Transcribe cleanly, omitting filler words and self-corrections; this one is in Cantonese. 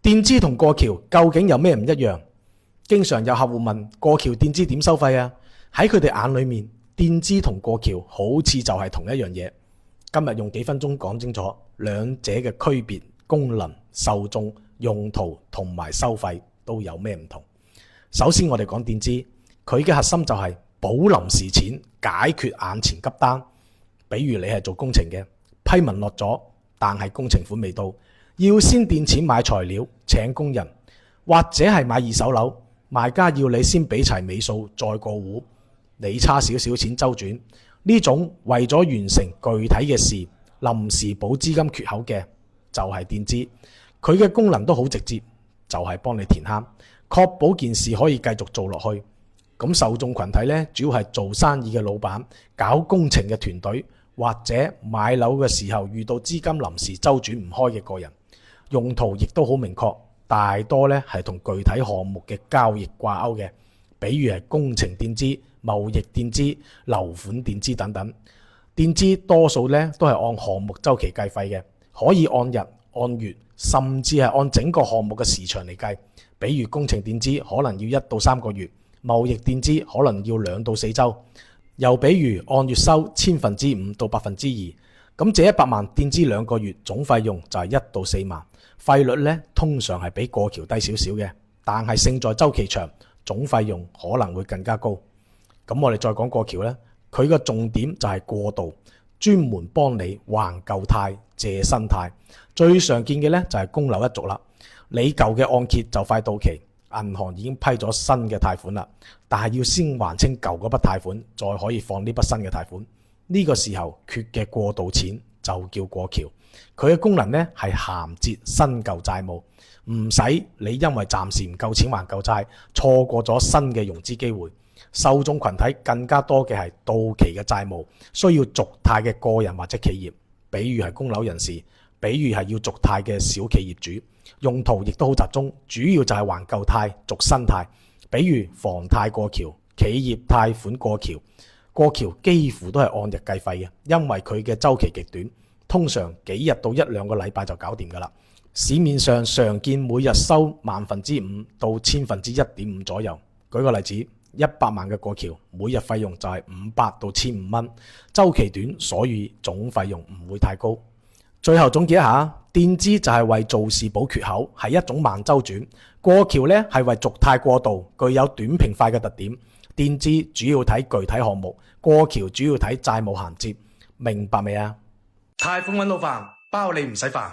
墊資同過橋究竟有咩唔一樣？經常有客戶問過橋墊資點收費啊？喺佢哋眼裏面，墊資同過橋好似就係同一樣嘢。今日用幾分鐘講清楚兩者嘅區別、功能、受眾、用途同埋收費都有咩唔同。首先我哋講墊資，佢嘅核心就係補臨時錢，解決眼前急單。比如你係做工程嘅，批文落咗，但係工程款未到，要先墊錢買材料、請工人，或者係買二手樓，賣家要你先俾齊尾數再過戶，你差少少錢周轉。呢種為咗完成具體嘅事，臨時補資金缺口嘅就係墊資。佢嘅功能都好直接，就係幫你填坑，確保件事可以繼續做落去。咁受眾群體呢，主要係做生意嘅老闆、搞工程嘅團隊，或者買樓嘅時候遇到資金臨時周轉唔開嘅個人。用途亦都好明確，大多呢係同具體項目嘅交易掛鈎嘅，比如係工程墊資、貿易墊資、樓款墊資等等。墊資多數呢都係按項目週期計費嘅，可以按日、按月，甚至係按整個項目嘅時長嚟計。比如工程墊資可能要1到3個月，貿易墊資可能要2到4週。又比如按月收5%到2%，咁借100萬墊資2個月，總費用就係1到4萬。費率呢通常係比過橋低少少嘅，但係勝在週期長，總費用可能會更加高。咁我哋再講過橋呢，佢個重點就係過渡，專門幫你還舊貸、借新貸。最常見嘅呢就係供樓一族啦，你舊嘅按揭就快到期，銀行已經批咗新嘅貸款啦，但係要先還清舊嗰筆貸款，再可以放呢筆新嘅貸款。呢個時候缺嘅過渡錢就叫過橋。佢嘅功能呢係銜接新舊債務，唔使你因為暫時唔夠錢還舊債，錯過咗新嘅融資機會。受眾群體更加多嘅係到期嘅債務，需要續貸嘅個人或者企業，比如係供樓人士，比如係要續貸嘅小企業主。用途亦都好集中，主要就係還舊貸、續新貸，比如房貸過橋、企業貸款過橋。過橋幾乎都係按日計費嘅，因為佢嘅週期極短，通常幾日到1-2個禮拜就搞掂㗎啦。市面上常見每日收5%到1/1000.5左右。舉個例子，100萬嘅過橋，每日費用就係500到1500蚊，週期短，所以總費用唔會太高。最後總結一下，墊資就係為做事補缺口，係一種慢週轉；過橋呢係為續貸過渡，具有短平快嘅特點。墊資主要睇具體項目，過橋主要睇債務銜接。明白未啊？貸款揾到飯，包你唔使煩。